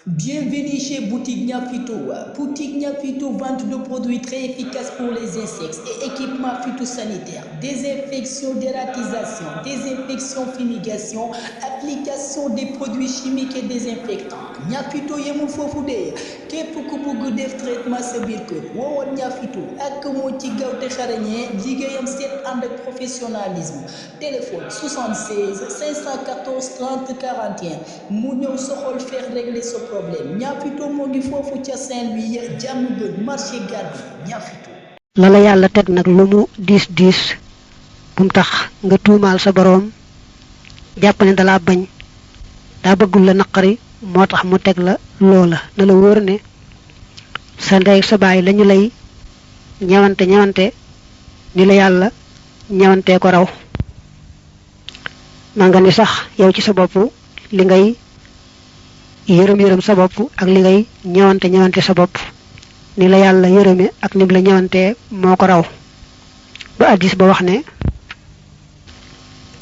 Bienvenue chez Boutique Niafito. Boutique Niafito, vente de produits très efficaces pour les insectes et équipements phytosanitaires, désinfection, dératisation, désinfection, fumigation, application des produits chimiques et désinfectants. Niafito yemul fofu de képp ku bëgg def traitement sa biir kër woowal Niafito ak moo ci gaaw te xarañee liggéeyam seet ànd ak professionnalisme. Téléphone 76 514 30 41 mu ñëw soxol feex régler sa problème Niafito moo ngi foofu ca Saint-Louis jàmm gën marché Gàddu Niafito. la la yàlla teg nag lu mu diis diis bum tax nga tuumaal sa boroom jàpp ne dalaa bañ daa bëggul la naqari moo tax mu teg la loola na la wóor ne sa ndey ak sa baay lañu lay ñewante ni la yàlla ñewantee ko raw maa nga ni sax yow ci sa bopp li ngay yërëm sa bopp ak li ngay ñewante sa bopp ni la yàlla yërëme ak nim la ñewantee moo ko raw ba addis ba wax ne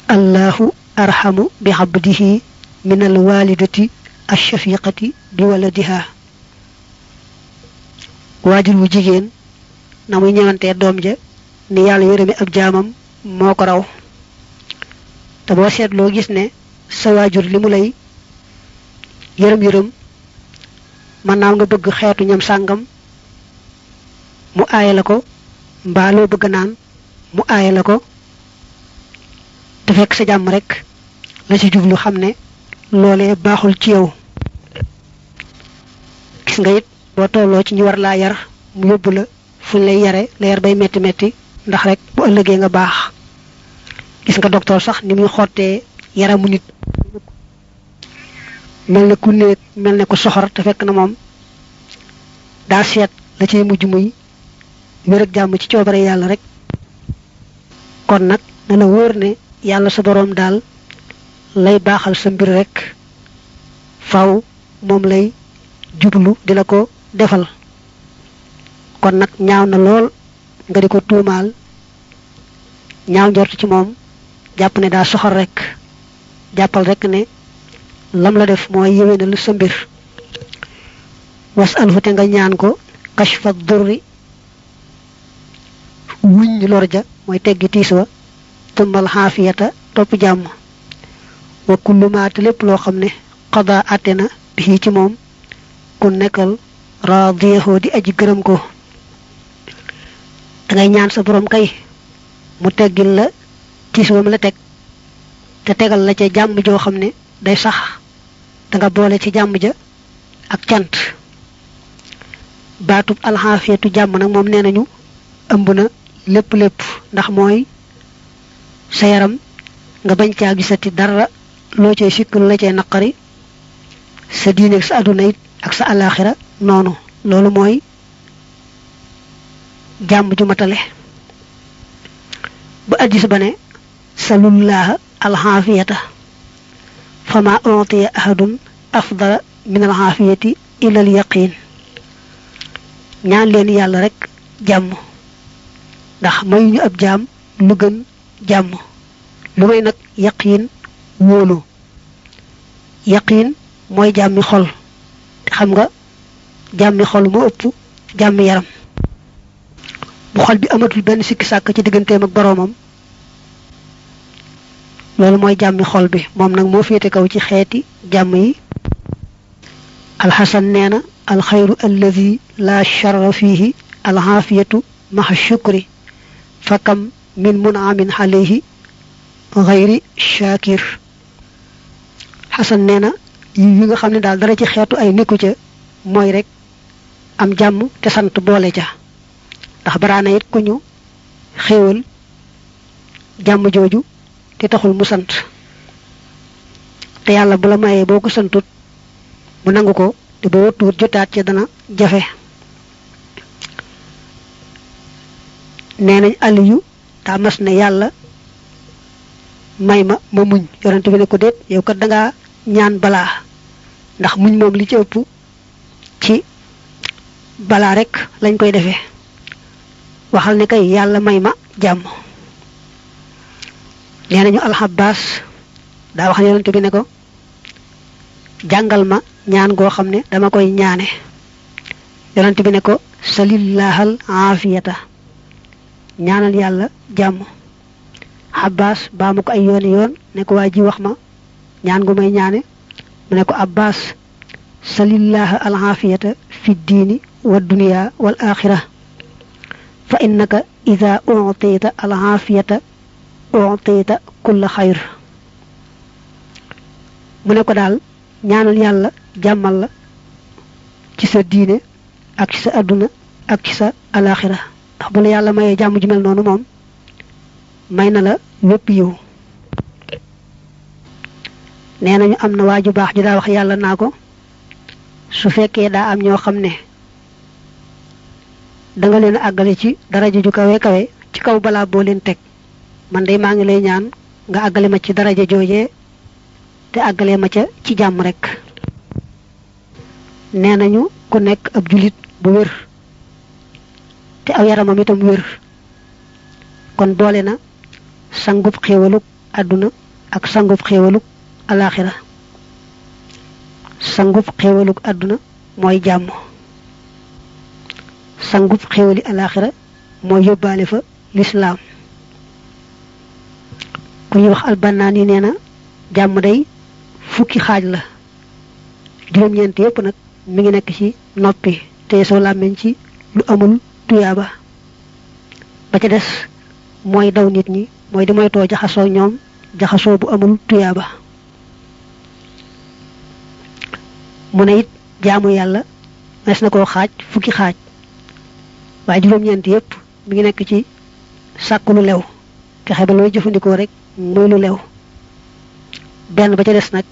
allahu arhamu bi abdihi min al walidati ash-shafiqati bi waladiha waajur wu jigéen na muy ñewantee doom ja ni yàlla yërëme ab jaamam moo ko raw te boo seetloo gis ne sa waajur li mu lay yërëm mën naa nga bëgg xeetu ñam sàngam mu aaye la ko mbaa loo bëgg naan mu aaye la ko te fekk sa jàmm rek la ci jublu xam ne loolee baaxul ci yow gis nga it boo tolloo ci ñu war laa yar mu yóbbu la fuñ lay yare la yar bay metti ndax rek bu ëllëgee nga baax gis nga docteur sax ni muy xottee yaramu nit mel ne ku néeg mel ne ku soxor te fekk na moom daa seet la ciy mujj muy wér ak jàmm ci coobare yàlla rek kon nag na la wóor ne yàlla sa boroom daal lay baaxal sa mbir rek faw moom lay jublu di la ko defal kon nag ñaaw na lool nga di ko tuumaal ñaaw njort ci moom jàpp ne daa soxor rek jàppal rek ne lam la def mooy yéwénal sa mbir wasalhu te nga ñaan ko kashfa durri wuñ lor ja mooy teggi tiis wa tumbal xaafiyata topp jàmm wa kullu ma te lépp loo xam ne qada atena bi ci moom ku nekkal raadiyahu di aji gërëm ko da ngay ñaan sa borom kay mu teggil la tiis wa mu la teg te tegal la ca jàmm joo xam ne day sax da nga boole ci jàmm ja ak cant baatub alxaafiyatu jàmm nag moom nee nañu ëmb na lépp ndax mooy sa yaram nga bañ caa gisati dara loo cay sikk lu la cay naqari sa diine ak sa àdduna it ak sa alaxira noonu loolu mooy jàmm ju matale ba addis ba ne salullaha alxaafiyata fama utiya ahadun afdala min alxaafiyati ila al yaqin ñaan leen yàlla rek jàmm ndax mayuñu ab jaam lu gën jàmm lu may nag yaqiin wóolu yaqiin mooy jàmmi xol te xam nga jàmmi xol moo ëpp jàmmi yaram bu xol bi amatul benn sikki sàkk ci digganteem ak boroomam loolu mooy jàmmi xol bi moom nag moo féete kaw ci xeeti jàmm yi alxasan nee na alxayru alladi la charra fihi alxaafiyatu maxa shukri fakam min munaamin alayhi xayri shakir xasan nee na yi nga xam ne daal dara ci xeetu ay nekku ca mooy rek am jàmm te sant boole ca ndax baraana it ku ñu xéewal jàmm jooju te taxul mu sant te yàlla bu la mayee boo ko santut mu nangu ko te ba wattuwut jotaat ca dana jafe nee nañ aliyu daa mas ne yàlla may ma muñ yonent bi ne ko déet yow kat dangaa ñaan balaa ndax muñ moom li ci ëpp ci balaa rek lañ koy defee waxal ne kay yàlla may ma jàmm nee nañu alxabaas daa wax yonent bi ne ko jàngal ma ñaan goo xam ne dama koy ñaane yonent bi ne ko salillahal aafiyata ñaanal yàlla jàmm Abbas baa mu ko ay yooni yoon ne ko waa ji wax ma ñaan gu may ñaane mu ne ko Abbas salillaha al aafiyata fi diini wa dunya wal axira fa innaka ida u'tita al aafiyata u'tita kulla xayr mu ne ko daal ñaanal yàlla jàmmal la ci sa diine ak ci sa àdduna ak ci sa alaxira ndax bu la yàlla mayee jàmm ju mel noonu moom may na la wépp yiw nee nañu am na waaju baax ju daa wax yàlla naa ko su fekkee daa am ñoo xam ne danga leen àggale ci daraja ju kawe kawe ci kaw balaa boo leen teg man de maa ngi lay ñaan nga àggale ma ci daraja joojee te àggale ma ca ci jàmm rek nee nañu ku nekk ab julit bu wér te aw yaramam itam wér kon boole na sangub xéewaluk àdduna ak sangub xéewaluk alaxira sangub xéewaluk àdduna mooy jàmm sangub xéewali alaxira mooy yóbbaale fa lislaam ku ñuy wax Albanaani nee na jàmm day fukki xaaj la juróom-ñeent yépp nag mi ngi nekk ci noppi te soo làmmeñ ci lu amul tuyaaba ba ca des mooy daw nit ñi mooy di moytoo jaxasoo ñoom jaxasoo bu amul tuyaaba mu ne it jaamu yàlla mes na koo xaaj fukki xaaj waaye juróom-ñeent yépp mi ngi nekk ci sàkku lu lew fexe ba looy jëfandikoo rek muy lu lew benn ba ca des nag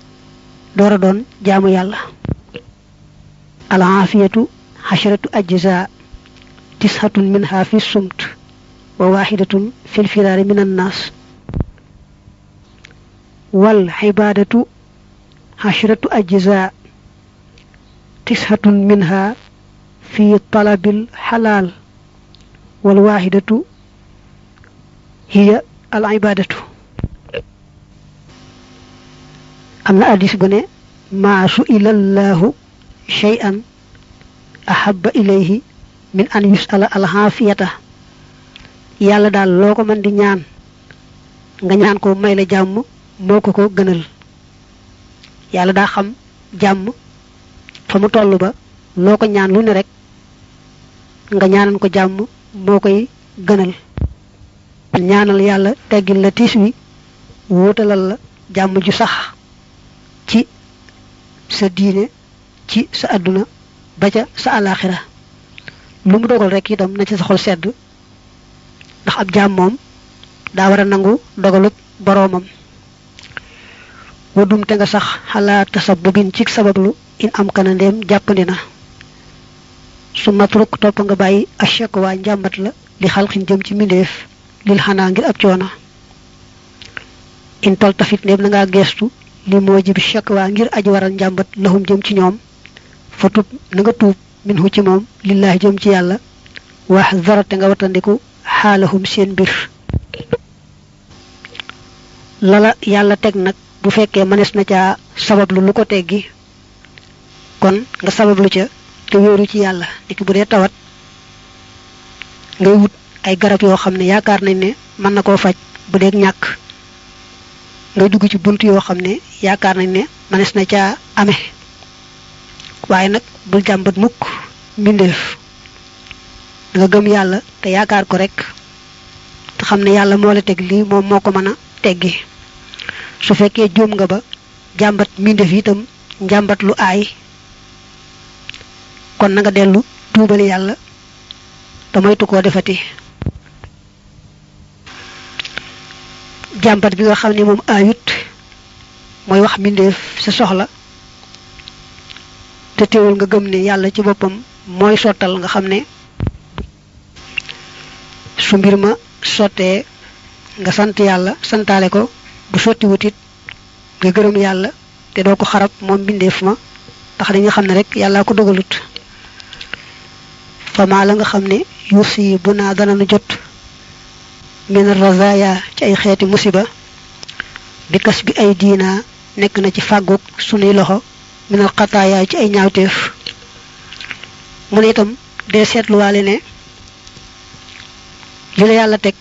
door a doon jaamu yàlla al aafiyatu xasharatu ajza tishatun minha fi sumt wa waxidatun fi lfiraari min annaas wal xibaadatu xasharatu ajza tishatun minha fi talabil xalaal wal waxidatu hiya al ibadatu am na addis bu ne maa su'ila allahu shay'an ahabba ilayhi min an yus'ala al xaafiyata yàlla daal loo ko mën di ñaan nga ñaan ko may la jàmm moo ko ko gënal yàlla daa xam jàmm fa mu toll ba loo ko ñaan lu ne rek nga ñaanan ko jàmm moo koy gënal ñaanal yàlla teggil la tiis wi wuutalal la jàmm ju sax ci sa diine ci sa àdduna ba ca sa alaxira lu mu dogal rek itam na ci sa xol sedd ndax ab jaam moom daa war a nangu dogalub boroomam wadum te nga sax xalaa tasabbubin ci sabablu in am kana ndéem jàppandi na su matruk topp nga bàyyi ashakwa njàmbat la li xalxin jëm ci mbindeef lil xanaa ngir ab coono in tol tafit ndéem na ngaa geestu li moo jibi shakwa ngir aji waral njàmbat lahum jëm ci ñoom fa tub na nga tuub min hu ci moom lillahi jëm ci yàlla wax zarate nga watandiku xaalahum seen mbir lala yàlla teg nag bu fekkee mënees na caa sabablu lu ko teggi kon nga sabablu ca te wéeru ci yàlla niki bu dee tawat ngay wut ay garab yoo xam ne yaakaar nañ ne mën na koo faj bu dee ñàkk ngay dugg ci bunt yoo xam ne yaakaar nañ ne mënees na caa amee waaye nag bul jàmbat mukk mbindeef nga gëm yàlla te yaakaar ko rek te xam ne yàlla moo la teg lii moom moo ko mën a teggi su fekkee juum nga ba jàmbat mbindeef itam njàmbat lu aay kon na nga dellu tuubal yàlla te moytu koo defati jàmbat bi nga xam ne moom aayut mooy wax mbindeef sa soxla te teewul nga gëm ne yàlla ci boppam mooy sottal nga xam ne su mbir ma sottee nga sant yàlla santaale ko bu sotti wutit nga gërëm yàlla te doo ko xarab moom mbindeef ma tax dañu xam ne rek yàlla ko dogalut fama la nga xam ne yusi bu naa dana nu jot min razaya ci ay xeeti musiba bi kas bi ay diina nekk na ci fàgguk sunuy loxo minal xataaya ci ay ñaawteef mu ne itam dee seetluwaale ne li la yàlla teg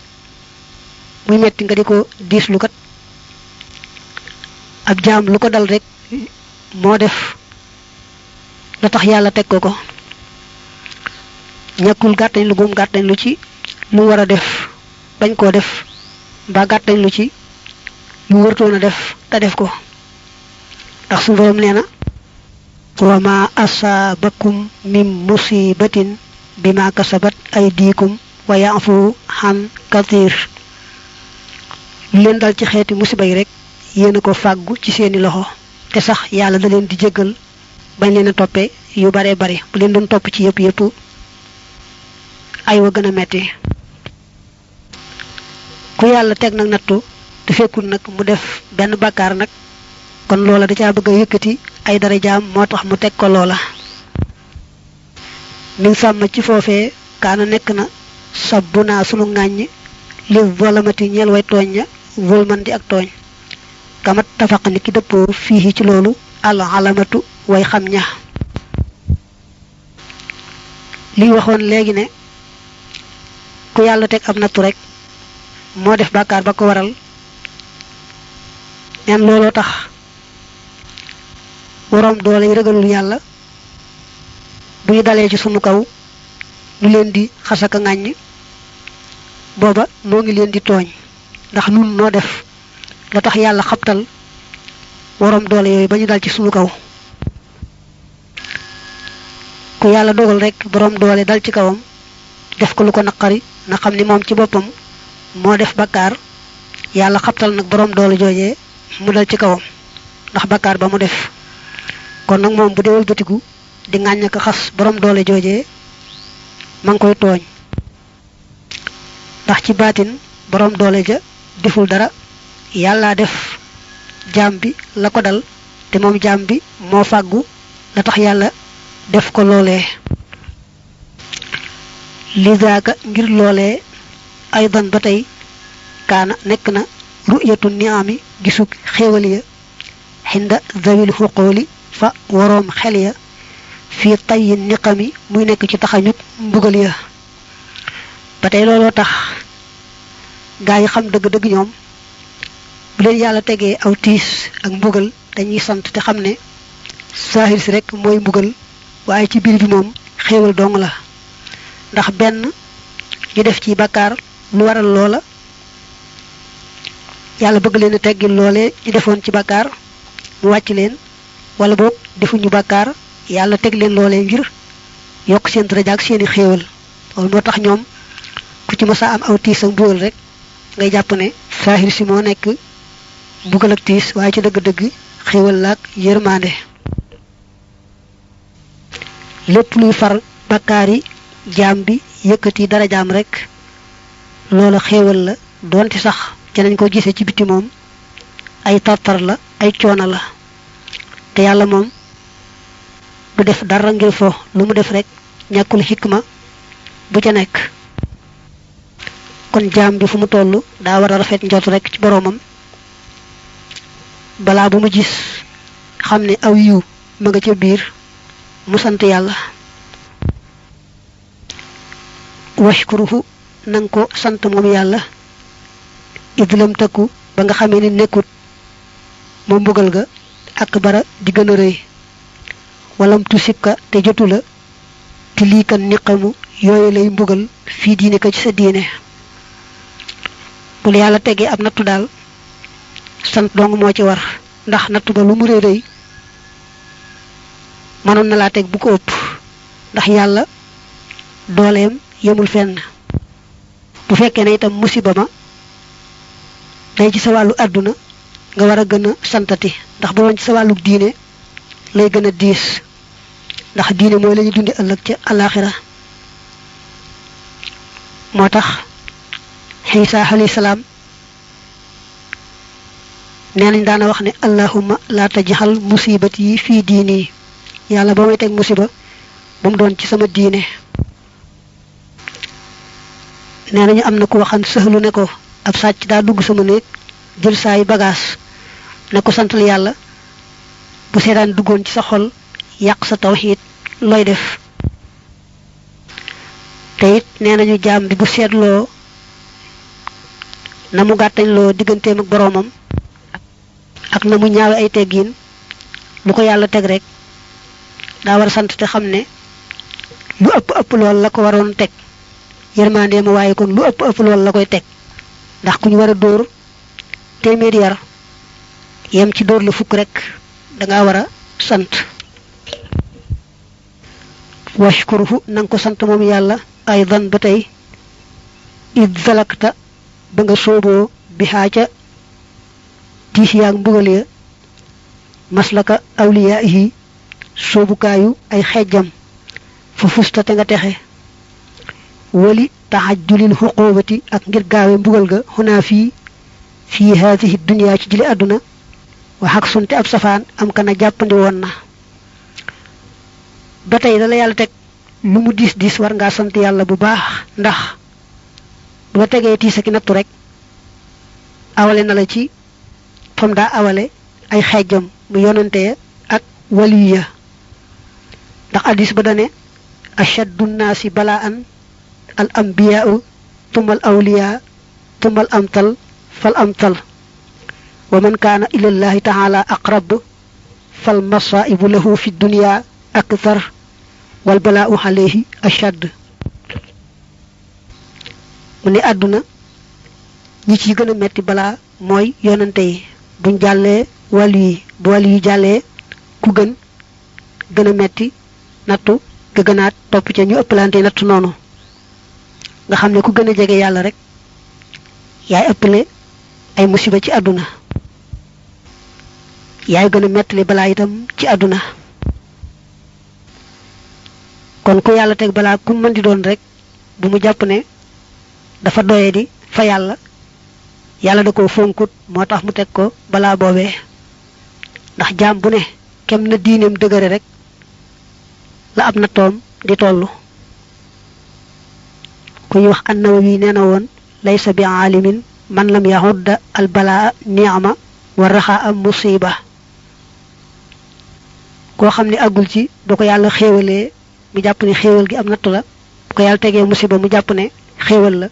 muy metti nga di ko diislu kat ab jaam lu ko dal rek moo def la tax yàlla teg ko ñàkkul gàttañ lu gum gàttañ lu ci lu war a def bañ koo def mbaa gàttañ lu ci lu wërtoon a def te def ko ndax su borom nee na wa ma asaabakum min musibatin bima kasabat aydikum wa ya'fu han kathir leen dal ci xeeti musiba yi rek yéena ko fàggu ci seeni loxo te sax yàlla da leen di jéggal bañ leen a toppee yu bare bare bu leen doon topp ci yëpp ay wa gën a metti ku yàlla teg nag nattu te fekkul nag mu def benn bàkkaar nag kon loola da caa bëgg a yëkkati ay darajaam moo tax mu teg ko loola min sàmm ci foofee kaana nekk na sabbu naa sunu ŋàññ li volamati ñeel way tooñ ña volman di ak tooñ kamat tafaq ni ki dëppoo fii ci loolu al alamatu way xam ña li waxoon léegi ne ku yàlla teg ab nattu rek moo def bàkkaar ba ko waral neen looloo tax waroom doole yi ragalul yàlla bu ñu dalee ci sunu kaw ñu leen di xasaka ŋàññ booba moo ngi leen di tooñ ndax nun noo def la tax yàlla xabtal waroom doole yooyu ba ñu dal ci sunu kaw ku yàlla dogal rek boroom doole dal ci kawam def ko lu ko naqari na xam ni moom ci boppam moo def bakkaar yàlla xabtal nag boroom doole joojee mu dal ci kawam ndax bakkaar ba mu def kon nag moom bu dee wëlbatiku di ŋàññ ko xas boroom doole joojee ma ngi koy tooñ ndax ci baatin boroom doole ja deful dara yàlla def jaam bi la ko dal te moom jaam bi moo fàggu la tax yàlla def ko loolee lizaaka ngir loolee aydan ba tey kaana nekk na ru'yatu ni'ami gisug xéewal ya xinda zawil xuqooli fa waroom xel ya fii tayyi niqami muy nekk ci taxañut mbugal ya ba tey looloo tax gaa yi xam dëgg-dëgg ñoom bu leen yàlla tegee aw tiis ak mbugal dañuy sant te xam ne saahir si rek mooy mbugal waaye ci biir bi moom xéewal dong la ndax benn ñu def ci bàkkaar lu waral loola yàlla bëgg leen a teggil loole ñu defoon ci bàkkaar mu wàcc leen wala boog defuñu bàkkaar yàlla teg leen loolee ngir yokk seen daraja ak seeni xéewal loolu moo tax ñoom ku ci mës a am aw tiis ak mbugal rek ngay jàpp ne saahir si moo nekk mbugal ak tiis waaye ci dëgg-dëgg xéewal la ak yërmande lépp luy far bàkkaar yi jaam bi yëkkati darajaam rek loola xéewal la doonte sax ca nañ ko gisee ci biti moom ay tartar la ay coono la te yàlla moom du def dara ngir fo lu mu def rek ñàkkul xikma bu ca nekk kon jaam bi fu mu toll daa war a rafet njot rek ci boroomam balaa bu mu gis xam ne aw yiw ma nga ca biir mu sant yàlla washkuruhu nang ko sant moom yàlla idlam takku ba nga xamee ni nekkut moom mbugal ga ak bara di gën a rëy walam tusibka te jotu la ti lii kan niqamu yooyu lay mbugal fii diine ko ci sa diine bul yàlla tegee ab nattu daal sant dong moo ci war ndax nattu ba lu mu rëy rëy mënoon na laa teg bu ko ëpp ndax yàlla dooleem yemul fenn bu fekkee ne itam musiba ma day ci sa wàllu àdduna nga war a gën a santati ndax bu doon ci sa wàllu diine lay gën a diis ndax diine mooy la ñu dundi ëllëg ca alaxira moo tax Iisaa alayhi salaam nee nañ daana wax ne allahumma laa tajxal musibati fii diini yàlla ba may teg musiba ba mu doon ci sama diine nee nañu am na ku waxan sëxlu ne ko ab sàcc daa dugg sama néeg jël saayi bagaas ne ko santal yàlla bu seetaan duggoon ci sa xol yàq sa tawxiid looy def te it nee nañu jaam bi bu seetloo na mu gàttañ loo digganteem ak boroomam ak na mu ñaawe ay teggiin lu ko yàlla teg rek daa war a sant te xam ne lu ëpp lool la ko waroon teg yërmande ma waaye kon lu ëpp lool la koy teg ndax ku ñu war a dóor téeméeri yar yem ci dóor la fukk rek danga war a sant washkuruhu nanga ko sant moom yàlla aydan ba tey id zalakta ba nga sooboo bi xaaca tiis yaag mbugal ya maslaka awliyaahi soobukaayu ay xejjam fa fusta te nga texe wali taxajjulil xuqubati ak ngir gaawe mbugal ga xunaa fii haadihi dunya ci jële àdduna wax ak sunte ab safaan am kana jàppandi woon na ba tey dala yàlla teg lu mu diis war ngaa sant yàlla bu baax ndax bu la tegee tiis ak nattu rek awale na la ci fam daa awale ay xejjam mu yonante ak waliya ndax addis ba dane ashaddu nnaasi balaan al ambiyaau tumma al awliya tumma al amtal fal amtal wa man kaana ila llahi taala aqrab fal masaibu lahu fi dunya akthar wal balaau alayhi ashad mu ne àdduna ñi ci gën a metti balaa mooy yonante yi buñ jàllee wàllu yi bu wàllu yi jàllee ku gën a metti nattu ga gënaat topp ca ñu ëppalante nattu noonu nga xam ne ku gën a jege yàlla rek yaay ëppale ay musiba ci àdduna yaay gën a mettali balaa itam ci àdduna kon ku yàlla teg balaa ku mën di doon rek bu mu jàpp ne dafa doye di fa yàlla da ko fonkut moo tax mu teg ko balaa boobee ndax jaam bu ne kem na diineem dëgëre rek la ab nattoom di tollu ku ñu wax an-Nawawi nee na woon laysa bi aalimin man lam yahudda al balaa ni'ma wa raxaa musiba koo xam ne àggul ci bu ko yàlla xéewalee mu jàpp ne xéewal gi am nattu la bu ko yàlla tegee musiba mu jàpp ne xéewal la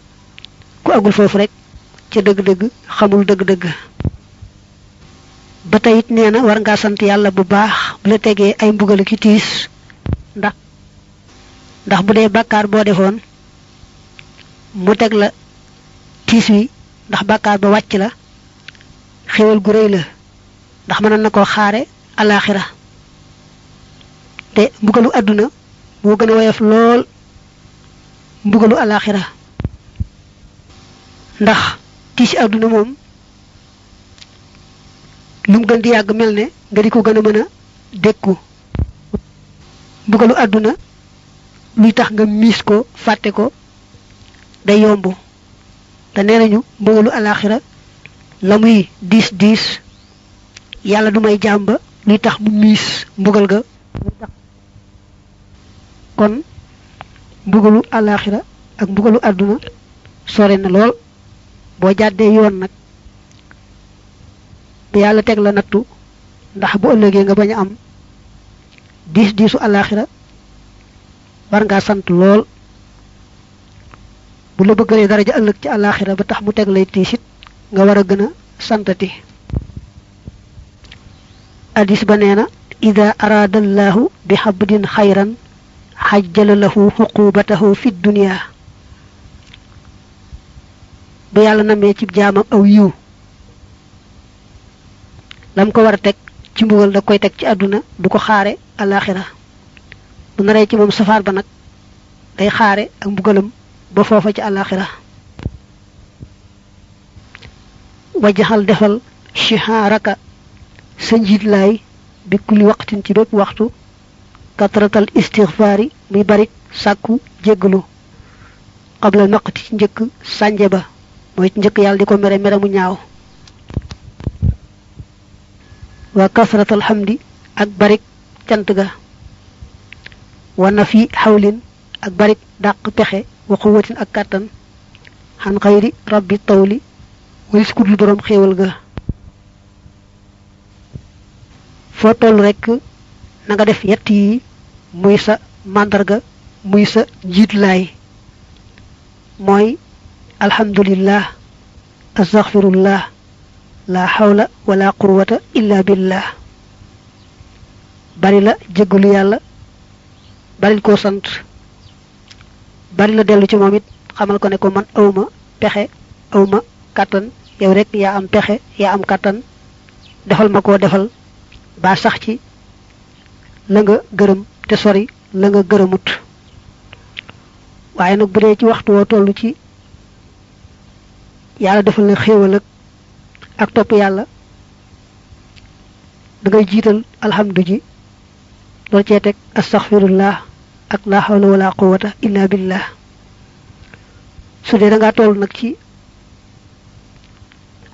ku àggul foofu rek ca dëgg-dëgg xamul dëgg-dëgg ba tey it nee na war ngaa sant yàlla bu baax bu la tegee ay mbugal ki tiis ndax bu dee bàkkaar boo defoon mu teg la tiis wi ndax bàkkaar ba wàcc la xéewal gu rëy la ndax mënoon na koo xaare alaaxira te mbugalu àdduna moo gën a woyof lool mbugalu alaaxira ndax tiisi àdduna moom lu mu gën di yàgg mel ne nga di ko gën a mën a dékku mbugalu àdduna luy tax nga miis ko fàtte ko day yomb te nee nañu mbugalu alaaxira la muy diis yàlla du may jàmba luy tax mu miis mbugal ga kon mbugalu alaaxira ak mbugalu àdduna sore na lool boo jàddee yoon nag ba yàlla teg la nattu ndax bu ëllëgee nga bañ a am diisu alaaxira war ngaa sant lool bu la bëggalee daraja ëllëg ci alaaxira ba tax mu teg lay tiisit nga war a gën a santati hadis ba nee na ida araada allahu bi xabdin xayran xajjala lahu xuqubatahu fi dunia bu yàlla namee ci jaamam aw yiw lam ko war a teg ci mbugal da koy teg ci àdduna du ko xaare alaaxira bu naree ci moom safaar ba nag day xaare ak mbugalam ba foofa ci alaaxira wajaxal defal shihaaraka sa njiitlaay bi kulli waqtin ci bépp waxtu katratal istixfaari muy barik sàkku jéggalu xablal maqti ci njëkk sànje ba mooy ci njëkk yàlla di ko mere mu ñaaw wa kasratal hamdi ak barik cant ga wa nafi xawlin ak barik dàq pexe wa quwwatin ak kàttan xan xayri rabbi tawli walis kudul boroom xéewal ga fo toll rek na nga def yett yi muy sa mandarga muy sa jiitlaay mooy alhamdulillah astaghfirullah la hawla wala quwwata illa billah bari la jéggulu yàlla bari ko sant bari la dellu ci momit xamal ko ne ko man awma pexe awma katan yow rek ya am pexe ya am katan defal mako defal ba sax ci la nga gërëm te sori la nga gërëmut waaye nag bu dee ci waxtu woo toll ci yàlla defal na xéewal ak topp yàlla da ngay jiital alhamdu ji lool cee teg astaghfirullah ak la hawla wala quwwata illa billah su dee da nga toll nag ci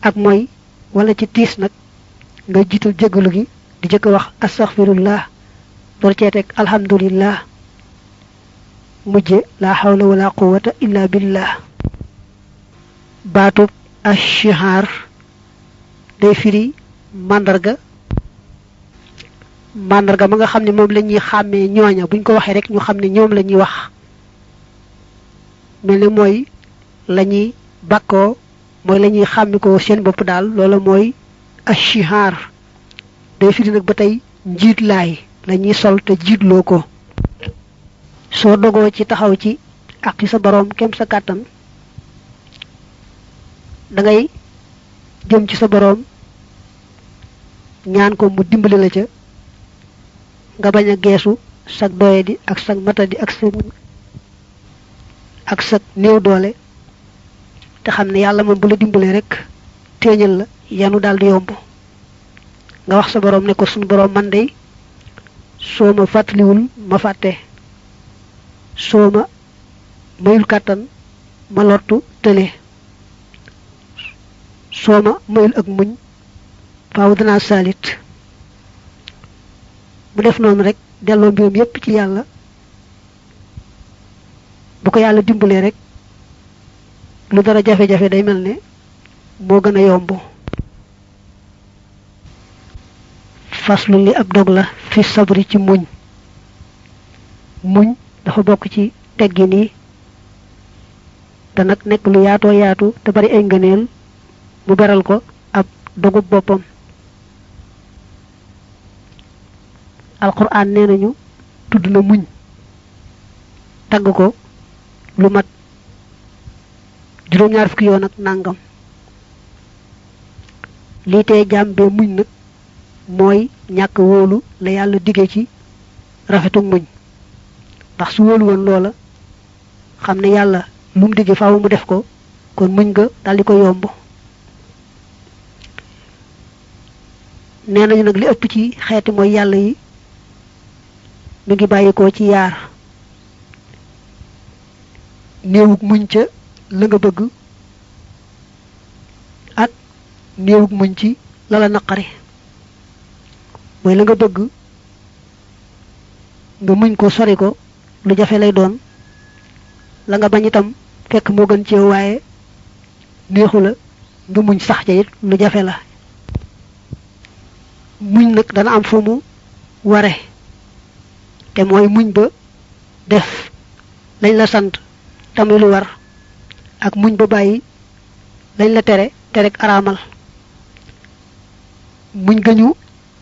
ak mooy wala ci tiis nag nga jiital jégalu gi di jëkk wax astaghfirullah lool cee teg alhamdulillah mujje la hawla wala quwwata illa billah baatub ashihar day firi mandarga ma nga xam ne moom la ñuy xàmmee ñooña buñ ko waxee rek ñu xam ne ñoom la ñuy wax mel ne mooy la ñuy bakkoo mooy la ñuy xàmmi ko seen bopp daal loola mooy ashihar day firi nag ba tey njiitlaay la ñuy sol te jiitloo ko soo dogoo ci taxaw ci ak ci sa boroom kem sa kàttan da ngay jëm ci sa boroom ñaan ko mu dimbali la ca nga bañ a geesu sag doye di ak sag matadi ak sag néew doole te xam ne yàlla moom bu la dimbalee rek téeñal la yanu daal di yomb nga wax sa boroom ne ko suñu boroom man dey soo ma fàttaliwul ma fàtte soo ma mayul kàttan ma lottu tële soo ma mayul ak muñ faaw danaa saalit bu def noonu rek delloo mbiram yépp ci yàlla bu ko yàlla dimbalee rek lu dara jafe-jafe day mel ne moo gën a yomb faslu li ab dog la fi sabri ci muñ dafa bokk ci teggi nii te nag nekk lu yaatoo yaatu te bari ay ngëneel mu beral ko ab dogub boppam alquran nee nañu tudd na muñ tagg ko lu mat juróom-ñaar fukki yoon ak nangam lii tee jàmbee muñ nag mooy ñàkk wóolu la yàlla dige ci rafetuk muñ ndax su wóolu woon loola xam ne yàlla lu mu dige faaw mu def ko kon muñ nga daldi ko yomb nee nañu nag li ëpp ci xeeti mooy yàlla yi mi ngi bàyyikoo ci yaar néewug muñ ca la nga bëgg ak néewug muñ ci la la naqari mooy la nga bëgg nga muñ ko sori ko lu jafe lay doon la nga bañ itam fekk moo gën ci waaye neexu la nga muñ sax ca it lu jafe la muñ nag dana am fu mu ware te mooy muñ ba def lañ la sant tamit lu war ak muñ ba bàyyi lañ la tere te rek araamal muñ gañu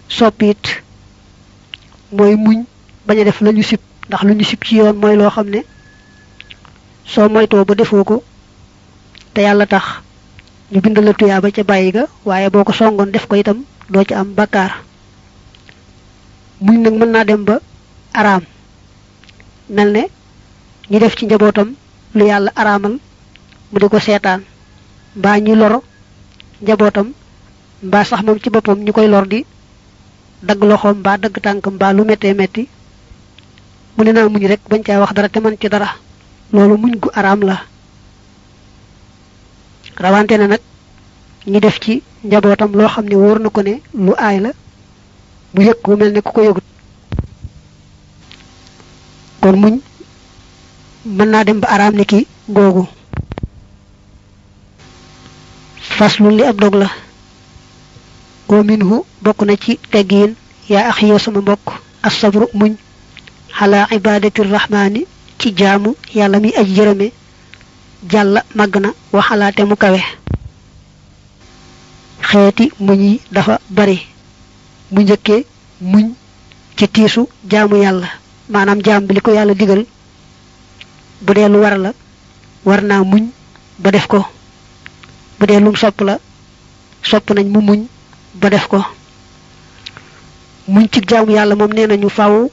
soppit mooy muñ bañ a def lañu sib ndax lu ñu sib ci yoon mooy loo xam ne soo moytoo ba defoo ko te yàlla tax ñu bind la tuyaaba ca bàyyi ga waaye boo ko songoon def ko itam doo ci am bakkaar muñ nag mën naa dem ba araam mel ne ñi def ci njabootam lu yàlla araamal mu di ko seetaan mbaa ñi lor njabootam mbaa sax moom ci boppam ñu koy lor di dagg loxoom mbaa dagg tànkam mbaa lu méttee métti mu ne naa muñ rek bañ caa wax dara te man ci dara loolu muñ gu araam la rawante na nag ñi def ci njabootam loo xam ne wóor na ko ne lu aay la mu yëg ko mel ne ku ko yëgut kon muñ mën naa dem ba araam ni ki googu faslu li ab dog la wa minhu bokk na ci teggiin yaa axi yow sama mbokk as-sabru muñ ala ibadati rahmani ci jaamu yàlla mi aj yërëme jàlla màgg na waxalaate mu kawe xeeti muñ yi dafa bari mu njëkkee muñ ci tiisu jaamu yàlla maanaam jaam bi li ko yàlla digal bu dee lu war la war naa muñ ba def ko bu dee lum sopp la sopp nañ mu muñ ba def ko muñ ci jaamu yàlla moom nee nañu faaw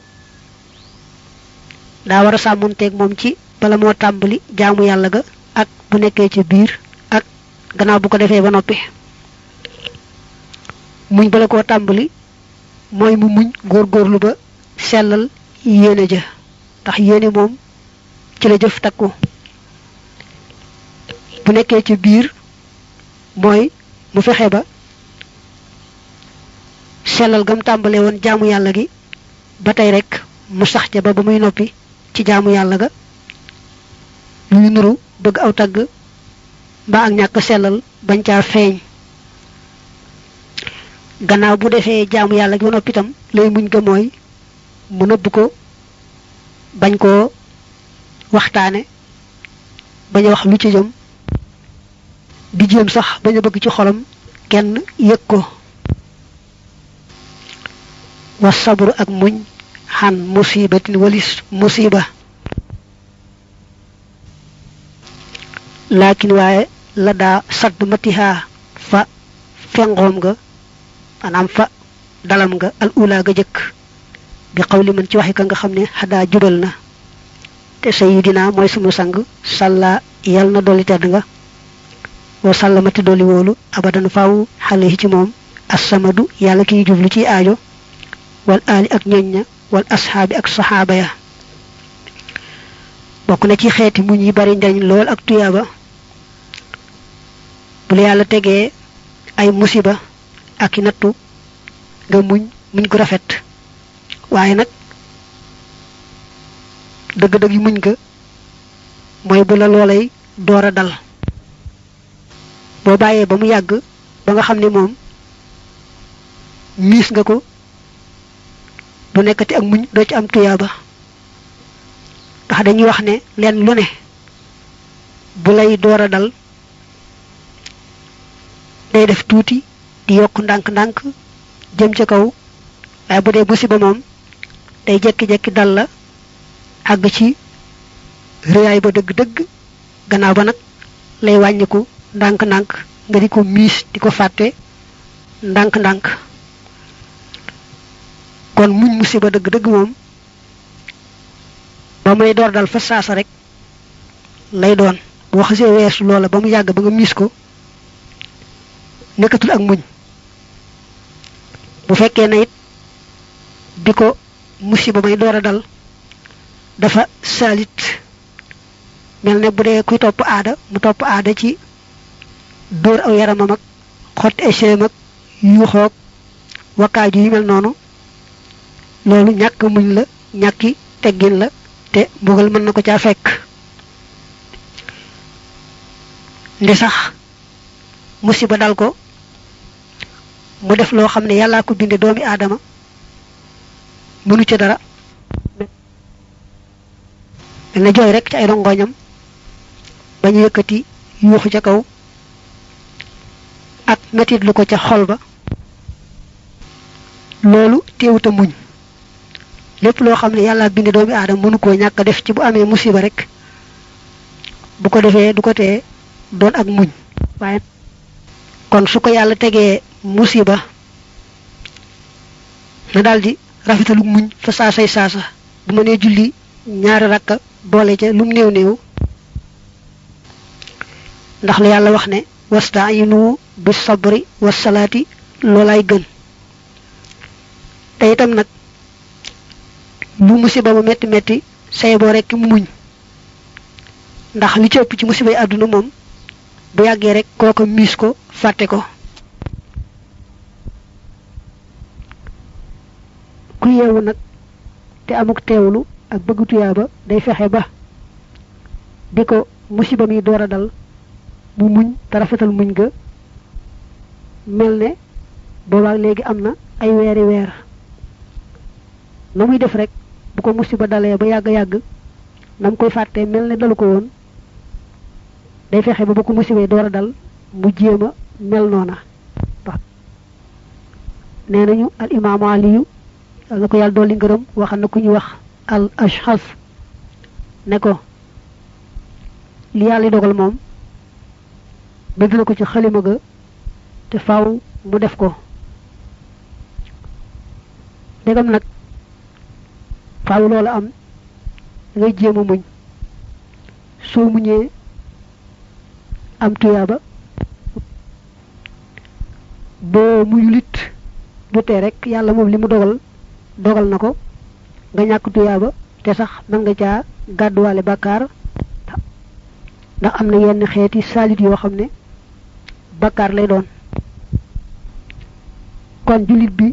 daa war a sàmmonteeg moom ci bala moo tàmbali jaamu yàlla ga ak bu nekkee ci biir ak gannaaw bu ko defee ba noppi muñ bala koo tàmbali mooy mu muñ góorgóorlu ba sellal yéene ja ndax yéene moom ci la jëf takku bu nekkee ci biir mooy mu fexe ba sellal gam tàmbale woon jaamu yàlla gi ba tey rek mu sax ca ba muy noppi ci jaamu yàlla ga lu ñu nuru bëgg aw tagg mbaa ak ñàkk sellal bañ caa feeñ gannaaw bu defee jaamu yàlla gi ba noppi itam lay muñ ga mooy mu nëbb ko bañ koo waxtaane bañ a wax lu ci jëm di jéem sax bañ a bëgg ci xolam kenn yëg ko wa sabru ak muñ xan musibatin walis musiba laakin waaye la daa sadd matiha fa fengoom nga maanaam fa dalam nga al ula ga jëkk bi xawli man ci waxi ka nga xam ne xadaa jubal na te sayidina mooy sunu sang sàlla yal na dolli tedd nga wa sàllamati dolli wóolu abadan faaw xale ci moom assamadu yàlla kiy jublu ci aajo wal aali ak ñoñ ña wal ashaabi ak saxaaba ya bokk na ci xeeti muñ yi bari njariñ lool ak tuyaaba bu la yàlla tegee ay musiba ak i nattu nga muñ gu rafet waaye nag dëgg-dëgg yi muñ ga mooy bu la loolay door a dal boo bàyyee ba mu yàgg ba nga xam ne moom miis nga ko du nekkati ak muñ doo ci am tuyaaba ndax dañuy wax ne leen lu ne bu lay door a dal day def tuuti di yokk ndànk-ndànk jëm ca kaw waaye bu dee musiba moom day jekki-jekki dal la àgg ci réyaay ba dëgg-dëgg gannaaw ba nag lay wàññiku ndànk-ndànk nga di ko miis di ko fàtte ndànk-ndànk kon muñ musiba dëgg-dëgg moom ba muy door dal fa saasa rek lay doon boo xasee weesu loola ba mu yàgg ba nga miis ko nekkatul ak muñ bu fekkee na it bi ko musiba may door a dal dafa saalit mel ne bu dee kuy topp aada mu topp aada ci dóor aw yaramam ak xotti ay séem ak yuuxoog wakkaaju yu mel noonu loolu ñàkk muñ la ñàkki teggin la te mbugal mën na ko caa fekk ndi sax musiba dal ko mu def loo xam ne yàllaa ko binde doomi aadama mënu ca dara mel na jooy rek ci ay rongoñam ba ñu yëkkati yuuxu ca kaw ak metit lu ko ca xol ba loolu teewuta muñ lépp loo xam ne yàlla binde doomi aadama mënu koo ñàkk def ci bu amee musiba rek bu ko defee du ko tee doon ak muñ waaye kon su ko yàlla tegee musiba na daldi rafetalu muñ fa saasay saasa bu ma nee julli ñaari rakka boole ca lum néew néew ndax la yàlla wax ne wasta'inu bis sabri was salaati loolay gën te itam nag lu musiba ba metti metti say boo rekk mu muñ ndax li ci ëpp ci musiba yi àdduna moom bu yàggee rek kooko miis ko fàtte ko ku yeewu nag te amuk teewlu ak bëgg tuyaaba day fexe ba bi ko musiba mi door a dal mu muñ te rafetal muñ ga mel ne boobaak léegi am na ay weeri weer na muy def rek bu ko musiba dalee ba yàgg nam koy fàttee mel ne dalu ko woon day fexe ba ko musibee door a dal mu jéema mel noona nee nañu al imaamu aliyu yal na ko yàlla dolli ngërëm waxal na ku ñu wax al ashxas ne ko li yàlla dogal moom bëgg na ko ci xalima ga te faaw mu def ko dégam nag faaw loola am ngay jéem a muñ soo muñee am tuyaaba boo muñulit du tee rek yàlla moom li mu dogal na ko nga ñàkk tuyaaba te sax mën nga caa gàdduwaale bàkkaar ndax am na yenn xeeti saalit yoo xam ne bàkkaar lay doon kon jullit bi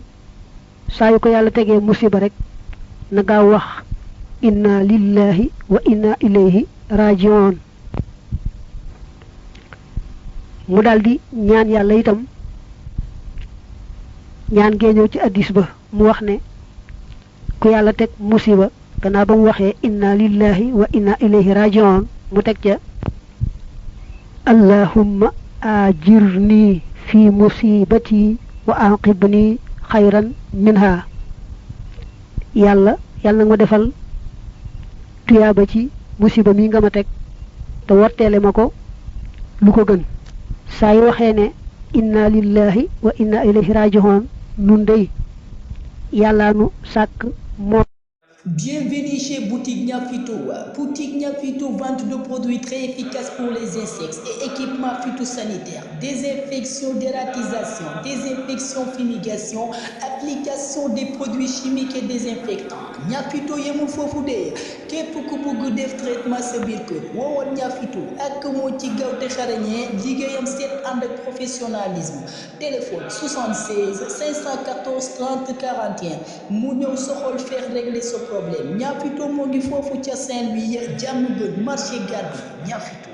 saa yu ko yàlla tegee musiba rek na gaaw wax inna lillahi wa inna ilayhi rajiun mu daldi ñaan yàlla itam ñaan gee ñëw ci addis ba mu wax ne ku yàlla teg musiba gannaaw ba mu waxee inna lillahi wa inna ilayhi rajiun mu teg ca allahumma ajirni fi musibati wa aqibni xayran minha yàlla na ma defal tuyaaba ci musiba mi nga ma teg te worteele ma ko lu ko gën saa yu waxee ne inna lillahi wa inna ilayhi rajiun nun dey yàlla nu sàkk moo Bienvenue chez Boutique Niafito. Boutique Niafito, vente de produits très efficaces pour les insectes et équipements phytosanitaires, désinfection, dératisation, désinfection, fumigation, application des produits chimiques et désinfectants. Niafito yemul foofu de képp ku bëgg def traitement sa biir kër woowoon Niafito ak moo ci gaaw te xarañee liggéeyam seet ànd ak professionnalisme. Téléphone 76 514 30 41 mu ñëw soxol faire régler ce problème Niafito moo ngi foofu ca Saint-Louis jàmm gën marché Gàddu Niafito